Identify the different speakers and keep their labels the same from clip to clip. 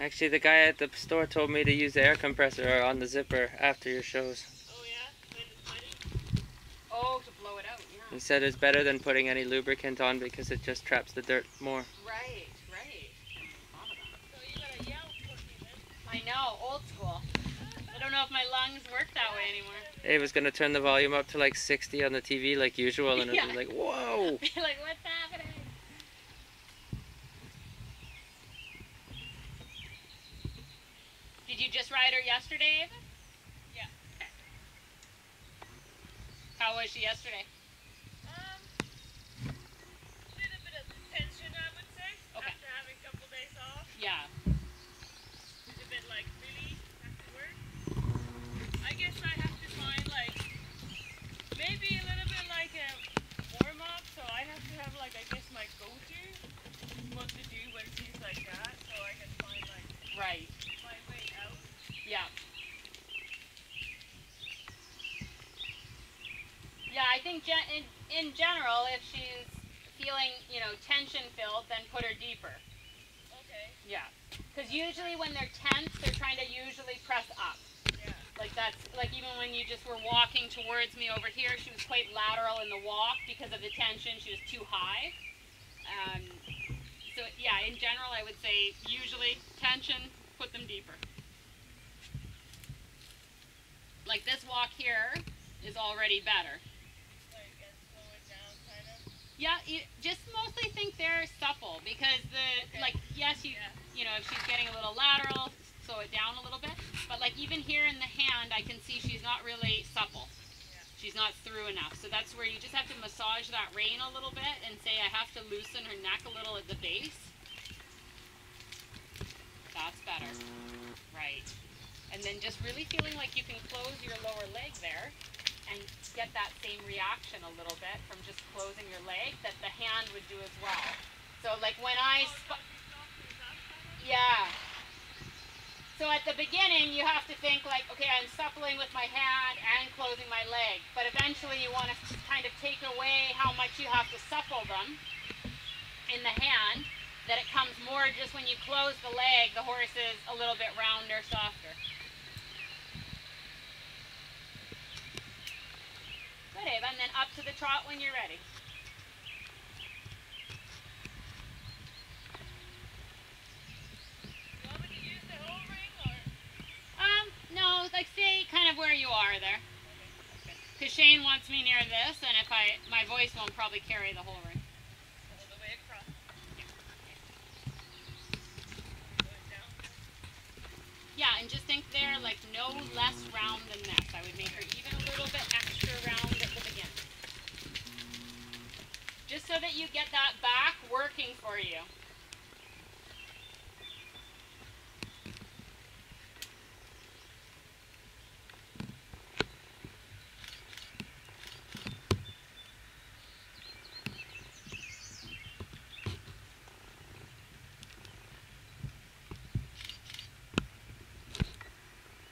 Speaker 1: Actually, the guy at the store told me to use the air compressor on the zipper after your shows.
Speaker 2: Oh yeah? When it's muddy? Oh, to blow it out, yeah.
Speaker 1: He said it's better than putting any lubricant on because it just traps the dirt more.
Speaker 2: Right, right. So you gotta yell, Courtenay, then. I know, old school. I don't know if my lungs work that way anymore.
Speaker 1: Dave was going to turn the volume up to like 60 on the TV like usual, and it'd be like, whoa!
Speaker 2: Like, what's happening? Did you just ride her yesterday, Ava? Yeah. Okay. How was she yesterday?
Speaker 3: A little bit of tension, I would say, after having a couple days off.
Speaker 2: Yeah.
Speaker 3: It's a bit like, really, after work? I guess I have to find like, maybe a little bit like a warm-up, so I have to have like, I guess my go-to, what to do when she's like that, so I can find like,
Speaker 2: Right.
Speaker 3: my way out.
Speaker 2: Yeah. Yeah, I think in general, if she's feeling, you know, tension-filled, then put her deeper.
Speaker 3: Okay.
Speaker 2: Yeah. Because usually when they're tense, they're trying to usually press up.
Speaker 3: Yeah.
Speaker 2: Like that's, like even when you just were walking towards me over here, she was quite lateral in the walk because of the tension. She was too high. So yeah, in general, I would say usually tension, put them deeper. Like this walk here is already better.
Speaker 3: Like, and slow it down, kind of.
Speaker 2: Yeah, you just mostly think they're supple because like, yes, you know, if she's getting a little lateral, slow it down a little bit. But like even here in the hand, I can see she's not really supple.
Speaker 3: Yeah.
Speaker 2: She's not through enough. So that's where you just have to massage that rein a little bit and say, I have to loosen her neck a little at the base. That's better. Right. And then just really feeling like you can close your lower leg there and get that same reaction a little bit from just closing your leg that the hand would do as well. So like when yeah. So at the beginning you have to think like, okay, I'm suppling with my hand and closing my leg. But eventually you want to kind of take away how much you have to supple them in the hand, that it comes more just when you close the leg, the horse is a little bit rounder, softer. Good, Ava, and then up to the trot when you're ready.
Speaker 3: You want me to use the whole ring, or?
Speaker 2: No, like stay kind of where you are there. Because Shane wants me near this, and if my voice won't probably carry the whole ring.
Speaker 3: All the way across. Going down.
Speaker 2: Yeah, and just think there, like no less round than this. I would make her even a little bit extra round at the beginning. Just so that you get that back working for you.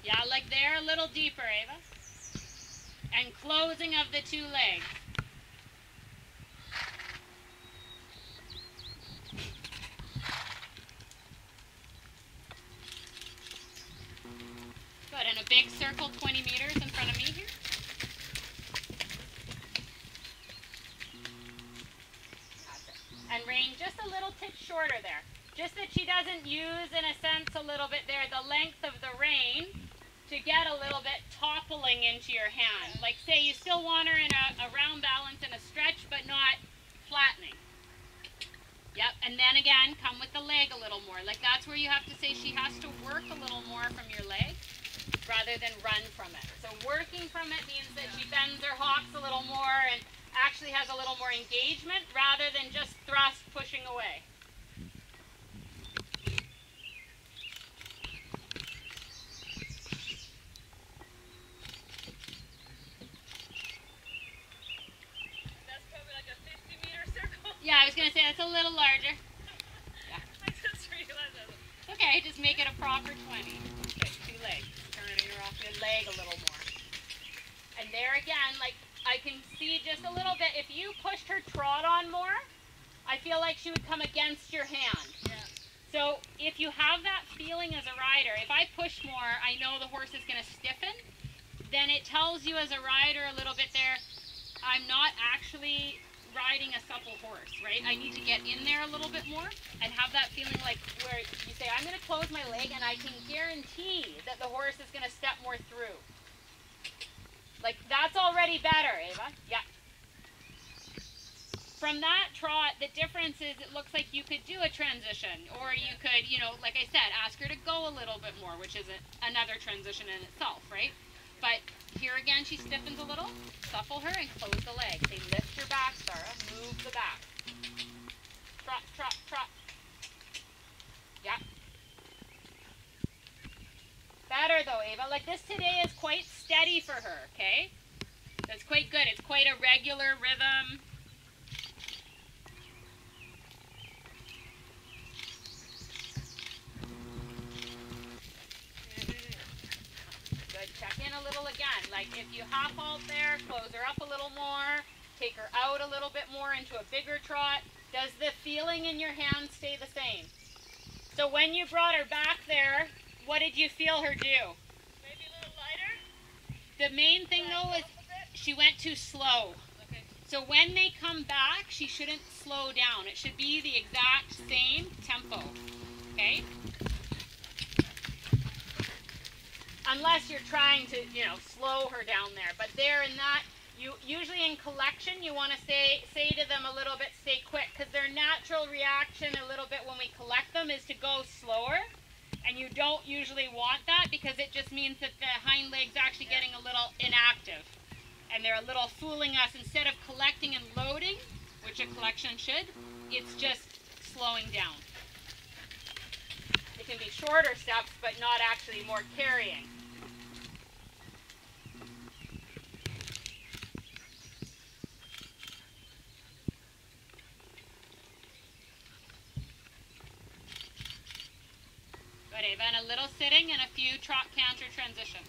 Speaker 2: Yeah, like there, a little deeper, Ava. And closing of the two legs. Good, and a big circle 20 meters in front of me here. That's it. And rein just a little tick shorter there. Just that she doesn't use, in a sense, a little bit there, the length of the rein to get a little bit toppling into your hand. Like say you still want her in a round balance and a stretch, but not flattening. Yep, and then again, come with the leg a little more. Like that's where you have to say she has to work a little more from your leg rather than run from it. So working from it means that she bends her hocks a little more and actually has a little more engagement rather than just thrust pushing away. Yeah, I was going to say that's a little larger. Yeah.
Speaker 3: I just realized that.
Speaker 2: Okay, just make it a proper 20. Okay, two legs. Turning her off your leg a little more. And there again, like I can see just a little bit, if you pushed her trot on more, I feel like she would come against your hand.
Speaker 3: Yeah.
Speaker 2: So if you have that feeling as a rider, if I push more, I know the horse is going to stiffen, then it tells you as a rider a little bit there, I'm not actually riding a supple horse, right? I need to get in there a little bit more and have that feeling like where you say, I'm going to close my leg and I can guarantee that the horse is going to step more through. Like, that's already better, Ava. Yeah. From that trot, the difference is it looks like you could do a transition, or you could, you know, like I said, ask her to go a little bit more, which is another transition in itself, right? But here again, she stiffens a little, supple her, and close the leg. Say, lift your back, Sarah, move the back. Trot, trot, trot. Yeah. Better though, Ava. Like this today is quite steady for her, okay? That's quite good. It's quite a regular rhythm. Check in a little again. Like if you half halt there, close her up a little more, take her out a little bit more into a bigger trot. Does the feeling in your hand stay the same? So when you brought her back there, what did you feel her do?
Speaker 3: Maybe a little lighter?
Speaker 2: The main thing though is she went too slow.
Speaker 3: Okay.
Speaker 2: So when they come back, she shouldn't slow down. It should be the exact same tempo. Okay? Unless you're trying to, you know, slow her down there. But there in that, you usually in collection, you want to say to them a little bit, stay quick, because their natural reaction a little bit when we collect them is to go slower. And you don't usually want that because it just means that the hind leg's actually getting a little inactive. And they're a little fooling us. Instead of collecting and loading, which a collection should, it's just slowing down. It can be shorter steps, but not actually more carrying. Good, Ava. And a little sitting and a few trot canter transitions.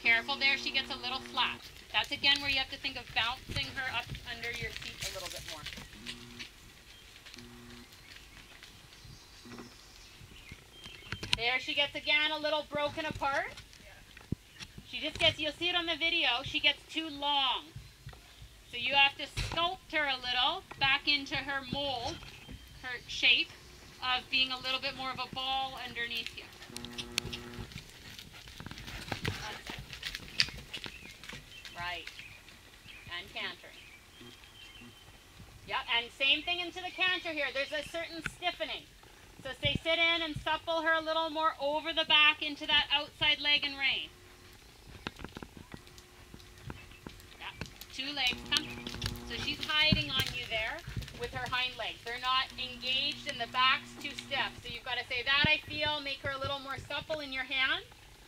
Speaker 2: Careful there, she gets a little flat. That's again where you have to think of bouncing her up under your seat a little bit more. There she gets again a little broken apart. She just gets, you'll see it on the video, she gets too long. So you have to sculpt her a little back into her mold, her shape of being a little bit more of a ball underneath you. Right. And cantering. Yep, and same thing into the canter here. There's a certain stiffening. So say sit in and supple her a little more over the back into that outside leg and rein. Yeah, two legs come. So she's hiding on you there with her hind legs. They're not engaged and the back's too stiff. So you've got to say that I feel, make her a little more supple in your hand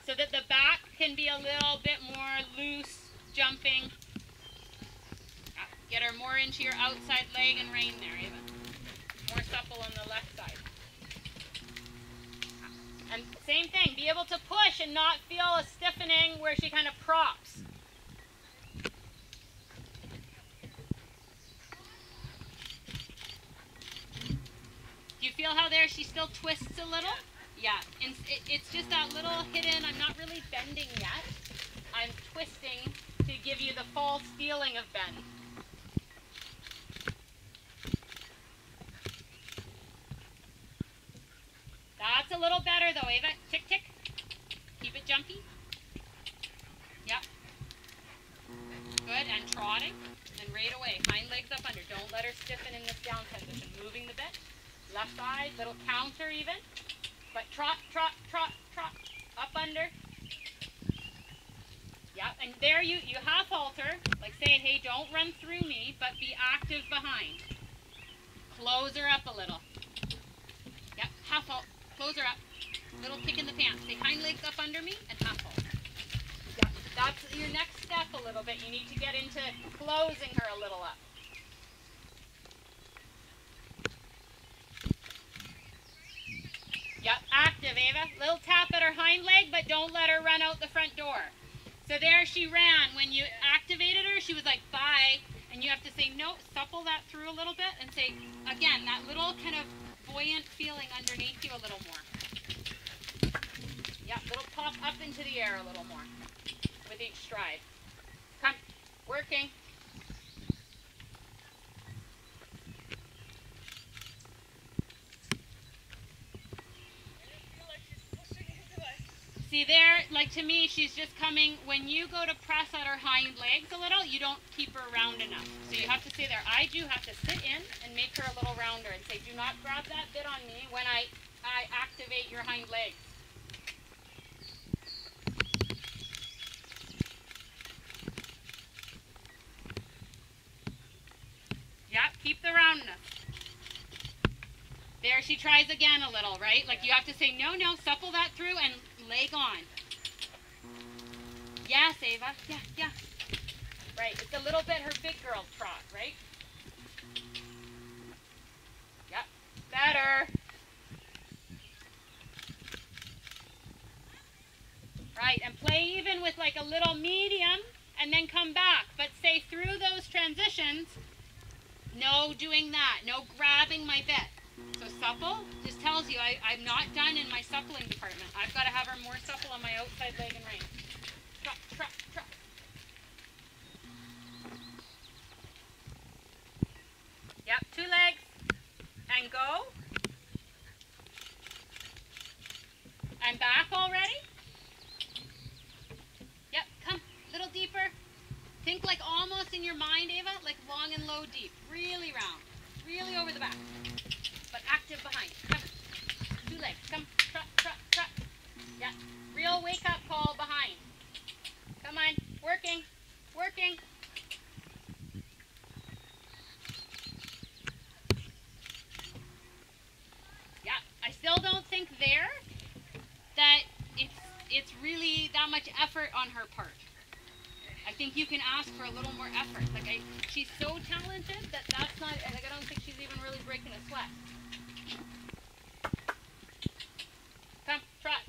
Speaker 2: so that the back can be a little bit more loose, jumping. Yeah, get her more into your outside leg and rein there, Ava. More supple on the left side. And same thing, be able to push and not feel a stiffening where she kind of props. Do you feel how there she still twists a little? Yeah, and it's just that little hidden, I'm not really bending yet. I'm twisting to give you the false feeling of bend. That's a little better though, Ava. Tick, tick. Keep it jumpy. Yep. Good, and trotting. And right away. Hind legs up under. Don't let her stiffen in this down transition. Moving the bit. Left side, little counter even. But trot, trot, trot, trot. Up under. Yep, and there you half halter. Like say, hey, don't run through me, but be active behind. Close her up a little. Yep, half halt. Close her up. Little kick in the pants. Say hind legs up under me and half halt. Yeah, that's your next step a little bit. You need to get into closing her a little up. Yep, active, Ava. Little tap at her hind leg, but don't let her run out the front door. So there she ran. When you activated her, she was like, bye. And you have to say, no, supple that through a little bit and say, again, that little kind of voice buoyant feeling underneath you a little more. Yeah, little pop up into the air a little more with each stride. Come, working. See there, like to me, she's just coming, when you go to press at her hind legs a little, you don't keep her round enough. So you have to stay there. I do have to sit in and make her a little rounder and say, do not grab that bit on me when I activate your hind legs. Yeah, keep the roundness. There she tries again a little, right? Like you have to say, no, no, supple that through and leg on. Yes, Ava. Yeah, yeah. Right, it's a little bit her big girl trot, right? Yep, better. Right, and play even with like a little medium and then come back. But say through those transitions, no doing that, no grabbing my bit. So supple just tells you I'm not done in my suppling department. I've got to have her more supple on my outside leg and rein. Trot, trot, trot. Yep, 2 legs. And go. I'm back already. Yep, come, little deeper. Think like almost in your mind, Ava, like long and low deep. Really round. Really over the back. But active behind. Come. 2 legs. Come. Trot, trot, trot. Yeah. Real wake up call behind. Come on. Working. Working. Yeah. I still don't think there that it's really that much effort on her part. I think you can ask for a little more effort. Like she's so talented that that's not, like I don't think she's even really breaking a sweat. Come, trot.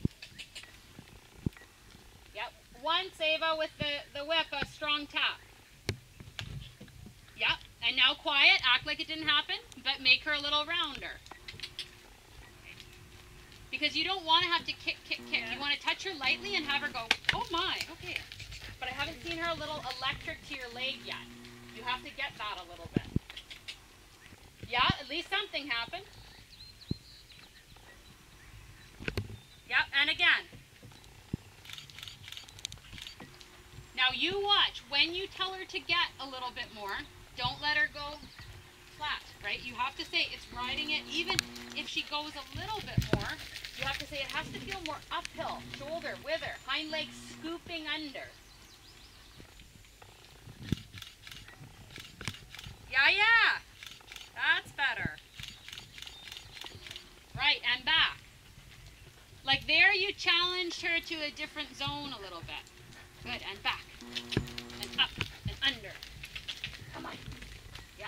Speaker 2: Yep. Once, Ava, with the whip, a strong tap. Yep. And now quiet, act like it didn't happen, but make her a little rounder. Because you don't want to have to kick, kick, kick. You want to touch her lightly and have her go, oh my, okay. But I haven't seen her a little electric to your leg yet. You have to get that a little bit. Yeah, at least something happened. Yep, and again. Now you watch. When you tell her to get a little bit more, don't let her go flat, right? You have to say it's riding it. Even if she goes a little bit more, you have to say it has to feel more uphill. Shoulder, wither, hind leg scooping under. Yeah, yeah. That's better. Right, and back. Like there you challenged her to a different zone a little bit. Good, and back. And up, and under. Come on. Yeah.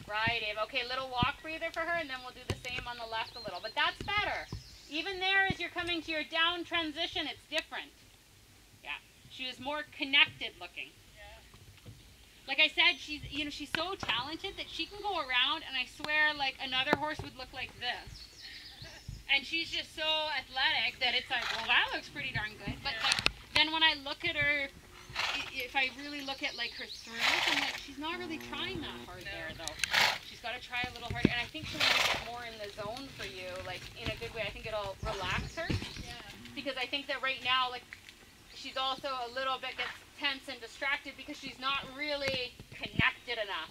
Speaker 2: Right, Ava. Okay, little walk breather for her, and then we'll do the same on the left a little. But that's better. Even there, as you're coming to your down transition, it's different. Yeah. She was more connected looking. Like I said, she's so talented that she can go around, and I swear, like another horse would look like this. And she's just so athletic that it's like, well, that looks pretty darn good. But like, then when I look at her, if I really look at like her through, I'm like, she's not really trying that hard there though. She's got to try a little harder. And I think she'll make it more in the zone for you, like in a good way. I think it'll relax her. Yeah. Because I think that right now, like, she's also a little bit gets tense and distracted because she's not really connected enough.